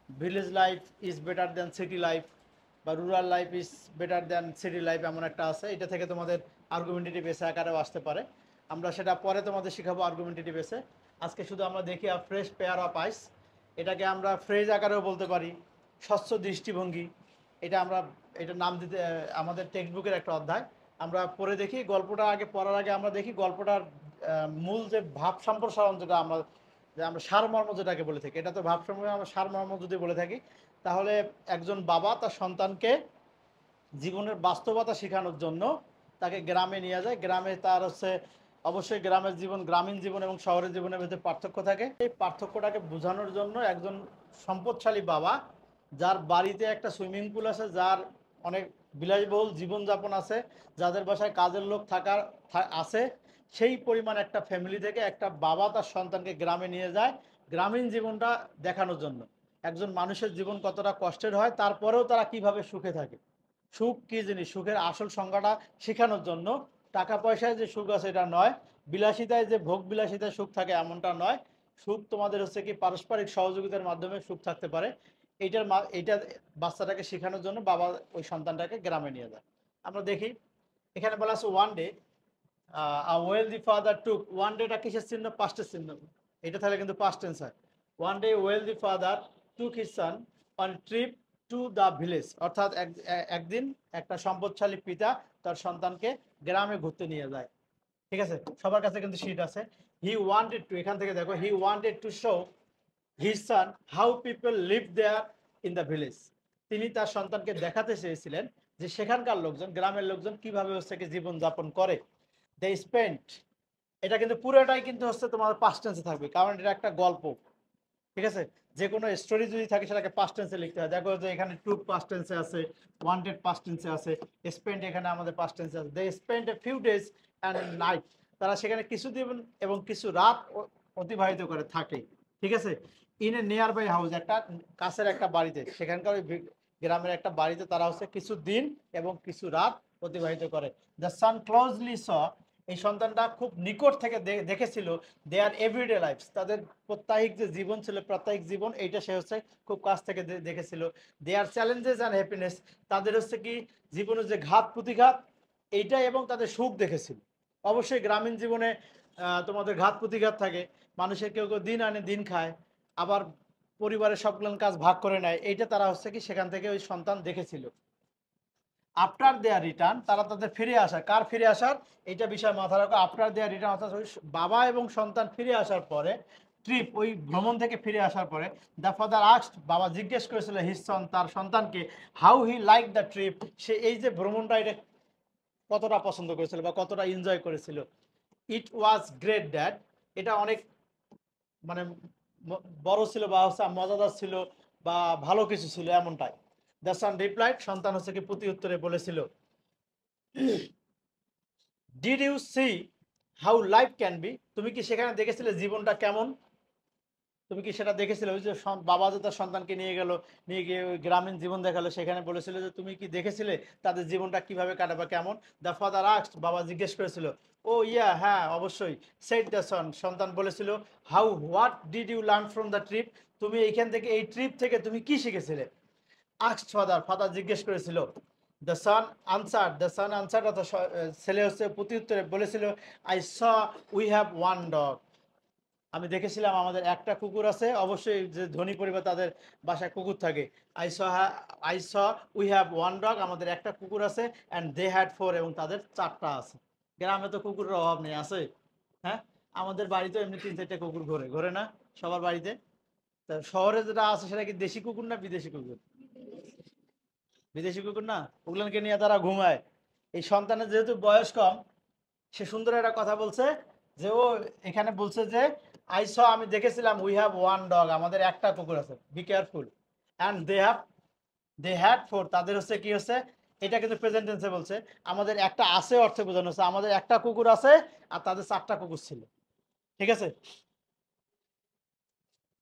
Village life is better than city life বা rural life is better than city life এমন একটা আছে। এটা থেকে তোমাদের আর্গুমেন্টেটিভ এসে আকারেও আসতে পারে। আমরা সেটা পরে তোমাদের শেখাবো আর্গুমেন্টেটিভ এসে। আজকে শুধু আমরা দেখি আ ফ্রেশ পেয়ার অফ আইস, এটাকে আমরা ফ্রেজ আকারেও বলতে পারি, স্বচ্ছ দৃষ্টিভঙ্গি। এটা আমরা এটা নাম দিতে আমাদের টেক্সট বুকের একটা অধ্যায় আমরা পড়ে দেখি। গল্পটা আগে পড়ার আগে আমরা দেখি গল্পটার মূল যে ভাব সম্প্রসারণ, যেটা আমরা সারমর্ম যেটাকে বলে থাকি, এটা তো ভাব সম্প্রসারণ। আমরা সারমর্ম যদি বলে থাকি, তাহলে একজন বাবা তার সন্তানকে জীবনের বাস্তবতা শেখানোর জন্য তাকে গ্রামে নিয়ে যায়। গ্রামে তার অবশ্যই গ্রামের জীবন, গ্রামীণ জীবন এবং শহরের জীবনের মধ্যে পার্থক্য থাকে। এই পার্থক্যটাকে বোঝানোর জন্য একজন সম্পদশালী বাবা, যার বাড়িতে একটা সুইমিং পুল আছে, যার অনেক বিলাসবহুল জীবনযাপন আছে, যাদের বাসায় কাজের লোক আছে, সেই পরিমাণ একটা ফ্যামিলি থেকে একটা বাবা তার সন্তানকে গ্রামে নিয়ে যায় গ্রামীণ জীবনটা দেখানোর জন্য। একজন মানুষের জীবন কতটা কষ্টের হয়, তারপরেও তারা কিভাবে সুখে থাকে, সুখ কী জিনিস, সুখের আসল সংজ্ঞাটা শেখানোর জন্য। টাকা পয়সায় যে সুখ আছে এটা নয়, বিলাসিতায় যে ভোগ বিলাসিতায় সুখ থাকে এমনটা নয়। সুখ তোমাদের কি পারস্পরিক সহযোগিতার মাধ্যমে সুখ থাকতে পারে। এইটা বাচ্চাটাকে শেখানোর জন্য বাবা ওই সন্তানটাকে গ্রামে নিয়ে যায়। আমরা দেখি এখানে বলা আছে one day a wealthy father took. One ডেটা কিসের চিহ্ন? পাস্টের চিহ্ন। এটা তাহলে কিন্তু পাস্ট টেন্স হয়। One day wealthy father took his son on trip to the village. অর্থাৎ একদিন একটা সম্পদশালী পিতা তার সন্তানকে গ্রামে ঘুরতে নিয়ে যায়। ঠিক আছে, সবার কাছে কিন্তু শীট আছে। হি ওয়ান্টেড টু, এখান থেকে দেখো, he wanted to show his son how people live there in the village. তিনি তার সন্তানকে দেখাতে চেয়েছিলেন যে সেখানকার লোকজন, গ্রামের লোকজন কিভাবে কি জীবনযাপন করে। দে স্পেন্ট, এটা কিন্তু পুরোটাই কিন্তু তোমার পাস্ট টেন্সে থাকবে, কারণ এটা একটা গল্প। ঠিক আছে, যে কোনো স্টোরি যদি থাকে সেটাকে পাস্ট টেন্সে লিখতে হয়। দেখো যে এখানে টুক পাস্ট টেন্সে আছে, ওয়ান্টেড পাস্ট টেন্সে আছে, স্পেন্ট এখানে আমাদের পাস্ট টেন্সে আছে। They spent a few days and night, তারা সেখানে কিছুদিন এবং কিছু রাত অতিবাহিত করে থাকে। ঠিক আছে, in a nearby house, একটা কাছের একটা বাড়িতে, সেখানকার ওই গ্রামের একটা বাড়িতে তারা কিছু দিন এবং কিছু রাত অতিবাহিত করে। দ্য সান ক্লোজলি স, এই সন্তানটা খুব নিকট থেকে দেখেছিল দেয়ার এভরিডে লাইফ, তাদের প্রত্যাহিক যে জীবন ছিল, প্রাত্যহিক জীবন, এইটা সে খুব কাছ থেকে দেখেছিল। দেয়ার চ্যালেঞ্জেস অ্যান্ড হ্যাপিনেস, তাদের কি জীবনের যে ঘাত প্রতিঘাত এইটা, এবং তাদের সুখ দেখেছিল। অবশ্যই গ্রামীণ জীবনে তোমাদের ঘাত প্রতিঘাত থাকে, মানুষের কেউ কেউ দিন আনে দিন খায়, আবার পরিবারের সবগুলো কাজ ভাগ করে নেয়। এইটা তারা কি সেখান থেকে ওই সন্তান দেখেছিল। আফটার দেয়ার রিটার্ন, তারা তাদের ফিরে আসার, কার ফিরে আসার এইটা বিষয় মাথায় রাখো। আফটার দেয়ার রিটার্ন অর্থাৎ ওই বাবা এবং সন্তান ফিরে আসার পরে, ট্রিপ ওই ভ্রমণ থেকে ফিরে আসার পরে, দ্য ফাদার আস্কড, বাবা জিজ্ঞেস করেছিল হিজ সন, তার সন্তানকে, how he like the trip, সে এই যে ভ্রমণটা এটা কতটা পছন্দ করেছিল বা কতটা এনজয় করেছিল। ইট ওয়াজ গ্রেট ড্যাড, এটা অনেক মানে বড় ছিল বা মজাদার ছিল বা ভালো কিছু ছিল এমনটাই। দ্য সান রিপ্লাইড, সন্তান কি প্রতি উত্তরে বলেছিল, did you see how life can be, তুমি কি সেখানে দেখেছিলে জীবনটা কেমন? তুমি কি সেটা দেখেছিলে? ওই যে বাবা যে তার সন্তানকে নিয়ে গিয়ে ওই গ্রামীণ জীবন দেখালো, সেখানে বলেছিল যে তুমি কি দেখেছিলে তাদের জীবনটা কিভাবে কাটাবে, কেমন? দ্য ফাদার আস্কড, বাবা জিজ্ঞেস করেছিল। ও ইয়া, হ্যাঁ অবশ্যই। সেড দ্য সন, সন্তান বলেছিল। How, what did you learn from the trip, তুমি এইখান থেকে, এই ট্রিপ থেকে তুমি কি শিখেছিলে? আস্কড ফাদার, ফাদার জিজ্ঞেস করেছিল। The sun answer, the sun answer, অর্থাৎ ছেলে প্রতি উত্তরে বলেছিল, I saw we have one dog, আমি দেখেছিলাম আমাদের একটা কুকুর আছে। অবশ্যই যে ধনী পরিবার তাদের বাসায় কুকুর থাকে। I saw we have one dog, আমাদের একটা কুকুর আছে। অ্যান্ড দে হ্যাড ফোর, এবং তাদের 4টা আছে। গ্রামে তো কুকুরের অভাব নেই, আছে? হ্যাঁ, আমাদের বাড়িতে এমনি 3-4টে কুকুর ঘোরে, ঘোরে না সবার বাড়িতে? তা শহরে যেটা আছে সেটা কি দেশি কুকুর না বিদেশি কুকুর? বিদেশি কুকুর না, ওগুলোকে নিয়ে তারা ঘুমায়। এই সন্তানের যেহেতু বয়স কম, সে সুন্দর একটা কথা বলছে, যে ও এখানে বলছে যে আমি দেখেছিলাম, উই হ্যাভ ওয়ান ডগ, আমাদের একটা কুকুর আছে। Be careful. And they had four, তাদের কি এটা কিন্তু প্রেজেন্ট টেন্সে বলছে। আমাদের একটা আছে অর্থে বোঝানো হচ্ছে আমাদের একটা কুকুর আছে, আর তাদের 4টা কুকুর ছিল। ঠিক আছে,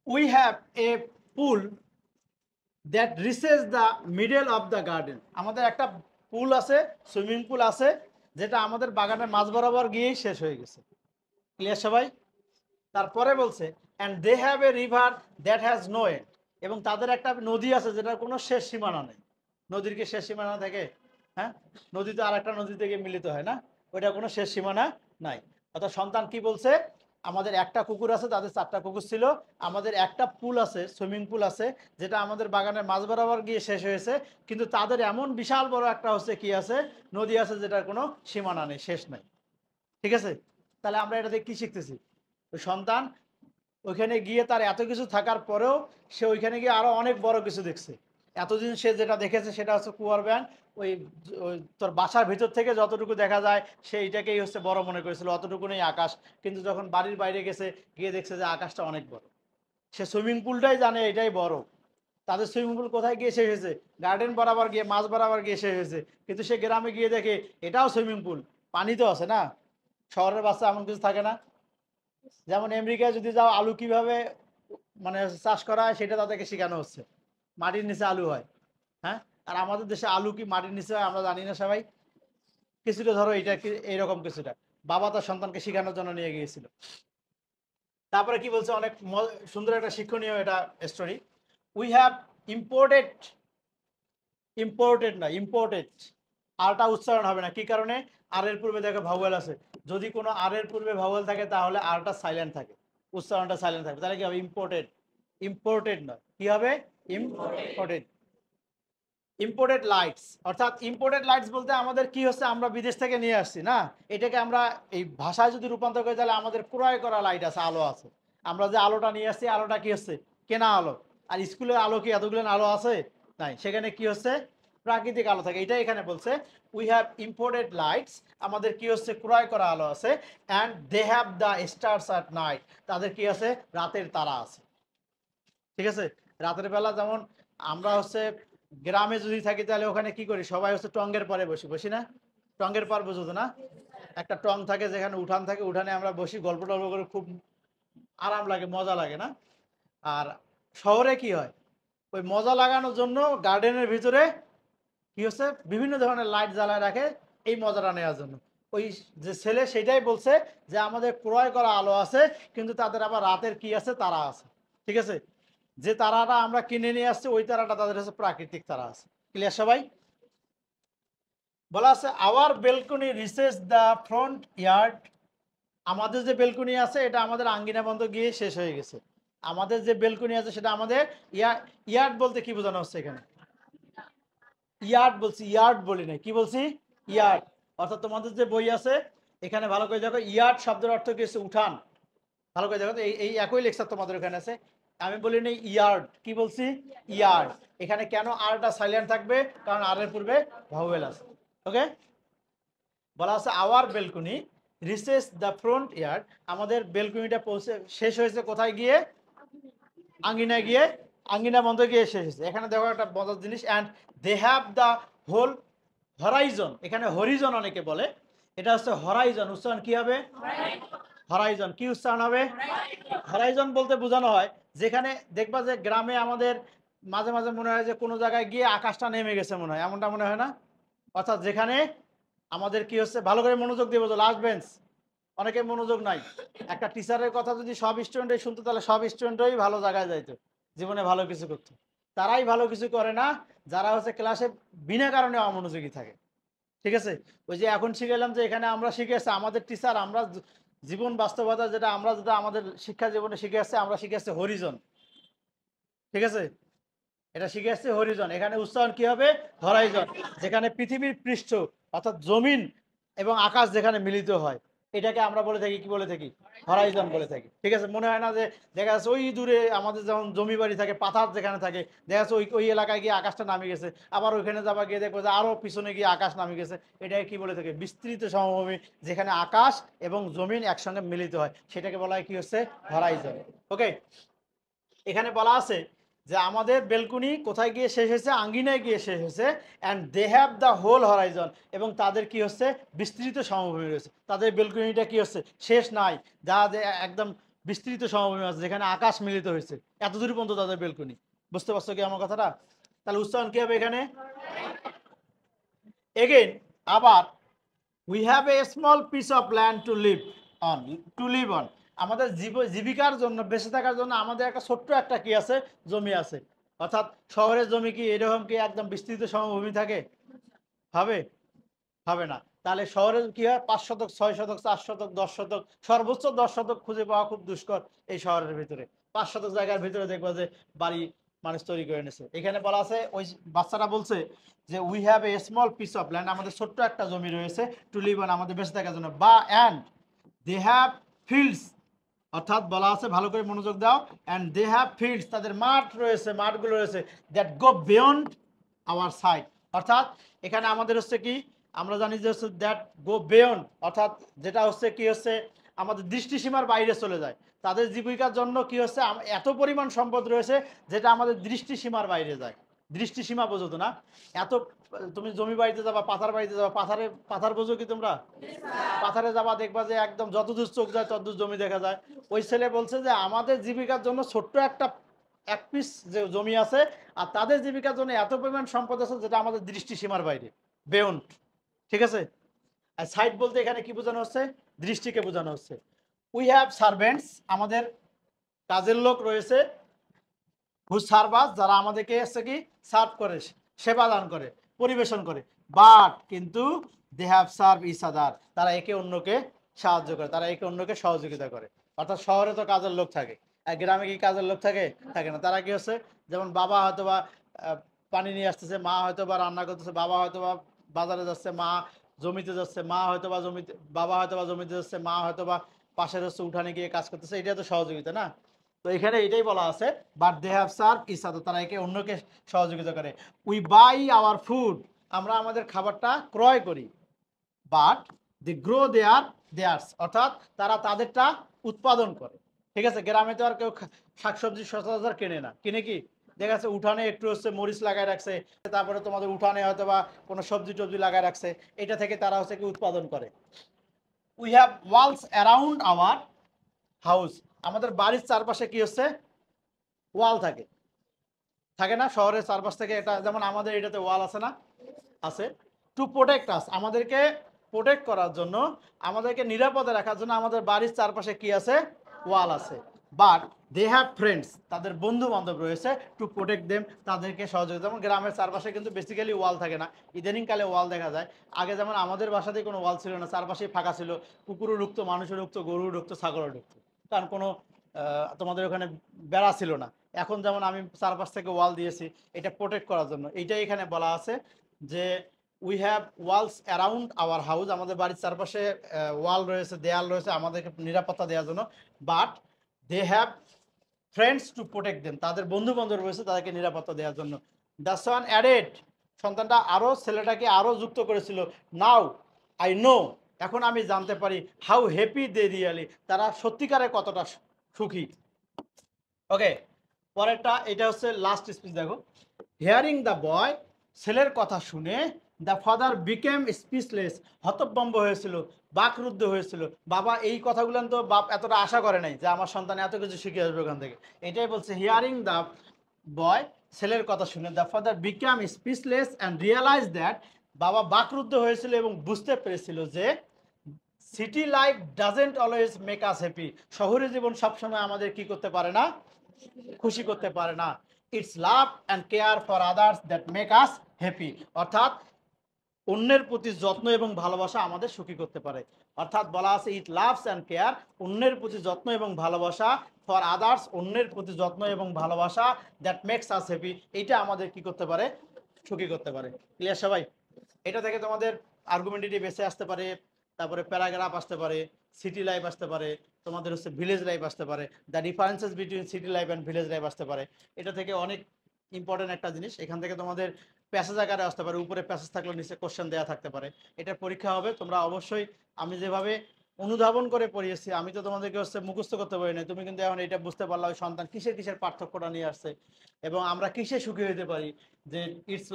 we have a pool that reaches the middle of the garden, আমাদের একটা পুল আছে, সুইমিং পুল আছে, যেটা আমাদের বাগানের মাঝ বরাবর গিয়েই শেষ হয়ে গেছে। ক্লিয়ার সবাই? তারপরে বলছে, and they have a river that has no end, এবং তাদের একটা নদী আছে যেটার কোনো শেষ সীমানা নেই। নদীর কি শেষ সীমানা থাকে? হ্যাঁ, নদী তো আর একটা নদী থেকে মিলিত হয় না, ওইটা কোনো শেষ সীমানা নাই। অর্থাৎ সন্তান কি বলছে, আমাদের একটা কুকুর আছে, তাদের 4টা কুকুর ছিল, আমাদের একটা পুল আছে, সুইমিং পুল আছে, যেটা আমাদের বাগানের মাঝ বরাবর গিয়ে শেষ হয়েছে, কিন্তু তাদের এমন বিশাল বড় একটা হচ্ছে কি আছে, নদী আছে যেটার কোনো সীমানা নেই, শেষ নাই। ঠিক আছে, তাহলে আমরা এটা থেকে কি শিখতেছি? ওই সন্তান ওইখানে গিয়ে তার এত কিছু থাকার পরেও সে ওইখানে গিয়ে আরো অনেক বড় কিছু দেখছে। এতদিন সে যেটা দেখেছে সেটা হচ্ছে কুয়ার ব্যান, ওই ওই তোর বাসার ভিতর থেকে যতটুকু দেখা যায় সে এইটাকেই হচ্ছে বড় মনে করেছিল, অতটুকুনেই আকাশ। কিন্তু যখন বাড়ির বাইরে গেছে, গিয়ে দেখছে যে আকাশটা অনেক বড়। সে সুইমিং পুলটাই জানে এটাই বড়। তাদের সুইমিং পুল কোথায় গিয়ে শেষ হয়েছে? গার্ডেন বরাবর গিয়ে, মাঝ বরাবর গিয়ে শেষ হয়েছে। কিন্তু সে গ্রামে গিয়ে দেখে এটাও সুইমিং পুল, পানি তো আছে না। শহরের বাচ্চা এমন কিছু থাকে না। যেমন আমেরিকায় যদি যাও, আলু কিভাবে মানে চাষ করা হয় সেটা তাদেরকে শেখানো হচ্ছে, মাটির নিচে আলু হয়। হ্যাঁ, আর আমাদের দেশে আলু কি মাটির নিচে হয় আমরা জানি না সবাই। কিছুটা ধরো এটা এইরকম কিছুটা বাবা তার সন্তানকে শেখানোর জন্য নিয়ে গিয়েছিল। তারপরে কি বলছে, অনেক সুন্দর একটা শিক্ষণীয় এটা story. We have imported, imported না ইম্পোর্টেড, আরটা উচ্চারণ হবে না। কি কারণে? আর এর পূর্বে দেখো ভাওয়েল আছে, যদি কোনো আর এর পূর্বে ভাওয়েল থাকে তাহলে আরটা সাইলেন্ট থাকে, উচ্চারণটা সাইলেন্ট থাকবে। তাহলে কি হবে? ইম্পোর্টেড, ইম্পোর্টেড নয়, কি হবে? ইম্পোর্টেড। ইম্পোর্টেড লাইটস, অর্থাৎ ইম্পোর্টেড লাইটস বলতে আমাদের কি হচ্ছে, আমরা বিদেশ থেকে নিয়ে আসছি না, এটাকে আমরা এই ভাষায় যদি রূপান্তর করি তাহলে আমাদের ক্রয় করা লাইট আছে, আলো আছে। আমরা যে আলোটা নিয়ে আসছি, আলোটা কি হচ্ছে? কেনা আলো। আর স্কুলের আলো কি এতগুলো আলো আছে? নাই, সেখানে কি হচ্ছে? প্রাকৃতিক আলো থাকে। এটা এখানে বলছে উই হ্যাভ ইম্পোর্টেড লাইটস, আমাদের কি হচ্ছে? ক্রয় করা আলো আছে। And they have the stars at night, তাদের কি আছে? রাতের তারা আছে। ঠিক আছে, রাতের বেলা যেমন আমরা হচ্ছে গ্রামে যদি থাকি তাহলে ওখানে কি করি, সবাই হচ্ছে টঙ্গের পরে বসি, বসি না? টঙ্গের পর বুঝো তো না? একটা টং থাকে যেখানে উঠান থাকে, উঠানে আমরা বসি, গল্প টল্প করে, খুব আরাম লাগে, মজা লাগে না? আর শহরে কি হয়, ওই মজা লাগানোর জন্য গার্ডেনের ভিতরে কি হচ্ছে, বিভিন্ন ধরনের লাইট জ্বালায় রাখে এই মজাটা নেওয়ার জন্য। ওই যে ছেলে সেটাই বলছে যে আমাদের ক্রয় করা আলো আছে, কিন্তু তাদের আবার রাতের কি আছে? তারা আছে। ঠিক আছে, যে তারাটা আমরা কিনে নিয়ে আসছি ওই তারাটা তাদের হচ্ছে প্রাকৃতিক তারা আছে। ক্লিয়ার সবাই? বলা আছে our balcony reaches the front yard, আমাদের যে বেলকনি আছে এটা আমাদের আঙ্গিনা বন্ধ গিয়ে শেষ হয়ে গেছে। আমাদের যে বেলকনি আছে সেটা আমাদের ইয়ার্ড বলতে কি বোঝানো হচ্ছে এখানে? ইয়ার্ড বলছি, ইয়ার্ড বলি না, কি বলছি? ইয়ার্ড। অর্থাৎ তোমাদের যে বই আছে এখানে ভালো করে দেখো, ইয়ার্ড শব্দের অর্থ কি হচ্ছে? উঠান। ভালো করে দেখো, এই এই একই লেকচার তোমাদের ওখানে আছে। আমি বলি নি ইয়ার্ড, কি বলছি? ইয়ার্ড। এখানে কেন আরটা সাইলেন্ট থাকবে? কারণ আর এর পূর্বে ভাওয়েল আছে। ওকে, বলা আছে our balcony reaches the front yard, আমাদের বেলকনিটা পৌঁছে শেষ হয়েছে কোথায় গিয়ে? আঙ্গিনায় গিয়ে, আঙ্গিনা বন্ধ গিয়ে শেষ হয়েছে। এখানে দেখো একটা মজার জিনিস, and they have the whole horizon, এখানে হরিজন অনেকে বলে, এটা হচ্ছে হরাইজন, উচ্চারণ কি হবে? হরাইজন। কি উচ্চারণ হবে? হরাইজন বলতে বোঝানো হয় যেখানে দেখবা যে গ্রামে আমাদের মাঝে মাঝে মনে হয় যে কোনো জায়গায় গিয়ে আকাশটা নেমে গেছে, মনে হয় এমনটা মনে হয় না? অর্থাৎ যেখানে আমাদের কি হচ্ছে, ভালো করে মনোযোগ দিয়ে বোঝো, লাস্ট বেঞ্চ, অনেকে মনোযোগ নাই। একটা টিচারের কথা যদি সব স্টুডেন্টই শুনতো তাহলে সব স্টুডেন্টই ভালো জায়গায় যাইতো, জীবনে ভালো কিছু করতো। তারাই ভালো কিছু করে না যারা হচ্ছে ক্লাসে বিনা কারণে অমনোযোগী থাকে। ঠিক আছে, ওই যে এখন শিখালাম যে এখানে আমরা শিখে আসছি আমাদের টিচার, আমরা জীবন বাস্তবতা যেটা আমরা যেটা আমাদের শিক্ষা জীবনে শিখে আসছে, আমরা শিখে আসছি হরিজন। ঠিক আছে, এটা শিখে আসছে হরিজন। এখানে উচ্চারণ কি হবে? হরাইজন। যেখানে পৃথিবীর পৃষ্ঠ অর্থাৎ জমিন এবং আকাশ যেখানে মিলিত হয়, এটাকে আমরা বলে থাকি, কি বলে থাকি? হরাইজন বলে থাকি। ঠিক আছে, মনে হয় না যে দেখা যাচ্ছে ওই দূরে আমাদের যেমন জমি বাড়ি থাকে, পাথার যেখানে থাকে, দেখা যাচ্ছে ওই ওই এলাকায় গিয়ে আকাশটা নামে গেছে, আবার ওইখানে যাবা গিয়ে দেখবো যে আরো পিছনে গিয়ে আকাশ নামে গেছে। এটাকে কি বলে থাকে? বিস্তৃত সমভূমি, যেখানে আকাশ এবং জমিন একসঙ্গে মিলিত হয়, সেটাকে বলা হয় কি হচ্ছে? হরাইজন। ওকে, এখানে বলা আছে যে আমাদের বেলকুনি কোথায় গিয়ে শেষ হয়েছে? আঙ্গিনায় গিয়ে শেষ হয়েছে। And they have the whole horizon, এবং তাদের কি হচ্ছে? বিস্তৃত সমভূমি রয়েছে। তাদের বেলকুনিটা কি হচ্ছে? শেষ নাই, যা যে একদম বিস্তৃত সমভূমি আছে যেখানে আকাশ মিলিত হয়েছে, এত দূর পর্যন্ত তাদের বেলকুনি। বুঝতে পারছো কি আমার কথাটা? তাহলে উচ্চারণ কি হবে এখানে? এগেইন, আবার we have a small piece of land to live on, to live on, আমাদের জীবিকার জন্য, বেঁচে থাকার জন্য আমাদের একটা ছোট্ট একটা কি আছে, জমি আছে। অর্থাৎ শহরের জমি কি এরকম কি একদম বিস্তৃত সমভূমি থাকে? হবে? হবে না। তাহলে শহরে কি হয়, 5 শতক, 6 শতক, 4 শতক, 10 শতক, সর্বোচ্চ 10 শতক খুঁজে পাওয়া খুব দুষ্কর এই শহরের ভিতরে। 5 শতক জায়গার ভিতরে দেখবা যে বাড়ি মানুষ তৈরি করে নিছে। এখানে বলা আছে, ওই বাচ্চারা বলছে যে we have a small piece of land, আমাদের ছোট্ট একটা জমি রয়েছে, টু লিভ অন, আমাদের বেঁচে থাকার জন্য, বা অ্যান্ড দে হ্যাভ ফিল্ডস, অর্থাৎ বলা আছে, ভালো করে মনোযোগ দাও, অ্যান্ড দে হ্যাভ ফিল্ডস, তাদের মাঠ রয়েছে, মাঠগুলো রয়েছে, that go beyond our sight, অর্থাৎ এখানে আমাদের হচ্ছে কি, আমরা জানি যে হচ্ছে দ্যাট গো বিয়ন্ড, অর্থাৎ যেটা হচ্ছে কি হচ্ছে আমাদের দৃষ্টিসীমার বাইরে চলে যায়। তাদের জীবিকার জন্য কি হচ্ছে এত পরিমাণ সম্পদ রয়েছে যেটা আমাদের দৃষ্টিসীমার বাইরে যায়। দৃষ্টিসীমা বোঝো তো না? এত, তুমি জমি বাড়িতে যাবা, পাথার বাড়িতে যাবা, পাথার বোঝো কি তোমরা? পাথারে যাবা, দেখবা যে একদম যতদূর চোখ যায় ততদূর জমি দেখা যায়। ওই ছেলে বলছে যে আমাদের জীবিকার জন্য ছোট্ট একটা এক পিস যে জমি আছে, আর তাদের জীবিকার জন্য এত পরিমাণ সম্পদ আছে যেটা আমাদের দৃষ্টিসীমার বাইরে, বেয়ন্ড। ঠিক আছে? আর সাইড বলতে এখানে কি বোঝানো হচ্ছে? দৃষ্টিকে বোঝানো হচ্ছে। উই হ্যাভ সার্ভেন্টস, আমাদের কাজের লোক রয়েছে, হু সার্ভাস, যারা আমাদেরকে হচ্ছে কি সার্ভ করে, সেবা দান করে, পরিবেশন করে, বাট কিন্তু they have serve each other, তারা একে অন্যকে সাহায্য করে, তারা একে অন্যকে সহযোগিতা করে। অর্থাৎ শহরে তো কাজের লোক থাকে, আর গ্রামে কি কাজের লোক থাকে? থাকে না। তারা কি হচ্ছে, যেমন বাবা হয়তো বা পানি নিয়ে আসতেছে, মা হয়তো বা রান্না করতেছে, বাবা হয়তো বা বাজারে যাচ্ছে, মা জমিতে যাচ্ছে, মা হয়তো বা জমিতে, বাবা হয়তো বা জমিতে যাচ্ছে, মা হয়তো বা পাশের হচ্ছে উঠানে গিয়ে কাজ করতেছে, এটা তো সহযোগিতা না? তো এখানে এটাই বলা আছে, but they have serve each other, তারা একে অন্যকে সহযোগিতা করে। উই বাই আওয়ার ফুড, আমরা আমাদের খাবারটা ক্রয় করি, বাট দি গ্রো দেয়ার্স, অর্থাৎ তারা তাদেরটা উৎপাদন করে। ঠিক আছে? গ্রামে তো আর কেউ শাকসবজি সচরাচর কেনে না, কিনে কি দেখা যাচ্ছে উঠানে একটু হচ্ছে মরিচ লাগায় রাখছে, তারপরে তোমাদের উঠানে হয়তো বা কোনো সবজি টবজি লাগায় রাখছে, এটা থেকে তারা হচ্ছে কি উৎপাদন করে। We have walls around our house, আমাদের বাড়ির চারপাশে কি হচ্ছে, ওয়াল থাকে, থাকে না? শহরের চারপাশ থেকে এটা, যেমন আমাদের এটাতে ওয়াল আছে না? আছে। টু প্রোটেক্ট আস, আমাদেরকে প্রোটেক্ট করার জন্য, আমাদেরকে নিরাপদে রাখার জন্য আমাদের বাড়ির চারপাশে কি আছে? ওয়াল আছে। বাট দে হ্যাভ ফ্রেন্ডস, তাদের বন্ধু বান্ধব রয়েছে, টু প্রোটেক্ট দেম, তাদেরকে সহযোগিতা। যেমন গ্রামের চারপাশে কিন্তু বেসিক্যালি ওয়াল থাকে না, ইদানিংকালে ওয়াল দেখা যায়। আগে যেমন আমাদের বাসাতেই কোনো ওয়াল ছিল না, চারপাশেই ফাঁকা ছিল, কুকুরও ঢুকতো, মানুষও ঢুকতো, গরু ঢুকতো, ছাগলও ঢুকতো, কারণ কোনো তোমাদের ওখানে বেড়া ছিল না। এখন যেমন আমি চারপাশ থেকে ওয়াল দিয়েছি, এটা প্রোটেক্ট করার জন্য। এইটাই এখানে বলা আছে যে we have walls around our house, আমাদের বাড়ির চারপাশে ওয়াল রয়েছে, দেয়াল রয়েছে আমাদেরকে নিরাপত্তা দেওয়ার জন্য। But they have friends to protect them, তাদের বন্ধু বান্ধব রয়েছে তাদেরকে নিরাপত্তা দেওয়ার জন্য। দ্য সন অ্যাডেড, সন্তানটা আরও, ছেলেটাকে আরও যুক্ত করেছিল, নাও আই নো, এখন আমি জানতে পারি, হাউ হ্যাপি দে রিয়ালি, তারা সত্যিকারে কতটা সুখী। ওকে, পরেরটা, এটা হচ্ছে লাস্ট স্পিচ, দেখো। হিয়ারিং দ্য বয়, ছেলের কথা শুনে দ্য ফাদার বিকেম স্পিচলেস, হতভম্ব হয়েছিল, বাকরুদ্ধ হয়েছিল। বাবা এই কথাগুলো তো বাপ এতটা আশা করে নাই যে আমার সন্তান এত কিছু শিখে আসবে ওখান থেকে। এটাই বলছে, হিয়ারিং দ্য বয়, ছেলের কথা শুনে the father become speechless and realise that, বাবা বাকরুদ্ধ হয়েছিল এবং বুঝতে পেরেছিল যে city life doesn't always make us happy, শহরের জীবন সবসময় আমাদের কি করতে পারে না? খুশি করতে পারে না। It's love and care for others that make us happy, অর্থাৎ অন্যের প্রতি যত্ন এবং ভালোবাসা আমাদের সুখী করতে পারে। অর্থাৎ বলা আছে, ইট লাভস অ্যান্ড কেয়ার, অন্যের প্রতি যত্ন এবং ভালোবাসা, ফর আদার্স, অন্যের প্রতি যত্ন এবং ভালোবাসা, দ্যাট মেক্স আস হ্যাপি, এইটা আমাদের কি করতে পারে? সুখী করতে পারে। ক্লিয়ার সবাই? এটা থেকে তোমাদের আর্গুমেন্টেটিভ এসে আসতে পারে, তারপরে প্যারাগ্রাফ আসতে পারে, সিটি লাইফ আসতে পারে, তোমাদের হচ্ছে ভিলেজ লাইফ আসতে পারে, the differences between city life and village life আসতে পারে। এটা থেকে অনেক ইম্পর্টেন্ট একটা জিনিস, এখান থেকে তোমাদের প্যাসেজ আকারে আসতে পারে, উপরে প্যাসেজ থাকলে নিচে কোশ্চেন দেওয়া থাকতে পারে। এটা পরীক্ষা হবে, তোমরা অবশ্যই, আমি যেভাবে অনুধাবন করে পড়িয়েছি, আমি তো তোমাদেরকে হচ্ছে মুখস্থ করতে পারি না, তুমি কিন্তু এখন এটা বুঝতে পারলা ওই সন্তান কিসের কিসের পার্থক্যটা নিয়ে আসছে, এবং আমরা কিসে সুখী হতে পারি, যে it's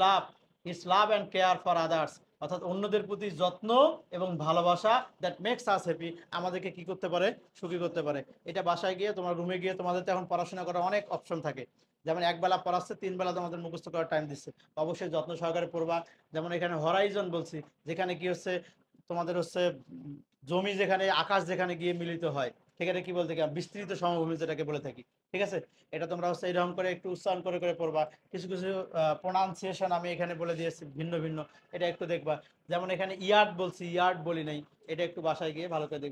love and care for others, অর্থাৎ অন্যদের প্রতি যত্ন এবং ভালোবাসা, দ্যাট মেক্স আস হ্যাপি, আমাদেরকে কি করতে পারে? সুখী করতে পারে। এটা বাসায় গিয়ে, তোমার রুমে গিয়ে, তোমাদের তো এখন পড়াশোনা করার অনেক অপশন থাকে, যেমন একবেলা পড়াচ্ছে, 3 বেলা তোমাদের মুখস্থ করার টাইম দিচ্ছে, অবশ্যই যত্ন সহকারে পড়বা। যেমন এখানে হরাইজন বলছি, যেখানে কি হচ্ছে তোমাদের হচ্ছে জমি যেখানে, আকাশ যেখানে গিয়ে মিলিত হয়, ঠিক আছে, কি বলতে কি বিস্তৃত সমভূমি যেটাকে বলে থাকি। ঠিক আছে, এটা তোমরা হচ্ছে এরকম করে একটু উচ্চারণ করে করে পড়বা। কিছু কিছু প্রোনাউন্সিয়েশন আমি এখানে বলে দিয়েছি ভিন্ন ভিন্ন, এটা একটু দেখবা। যেমন এখানে ইয়ার্ড বলছি, ইয়ার্ড বলি নাই, এটা একটু বাসায় গিয়ে ভালো করে দেখবা।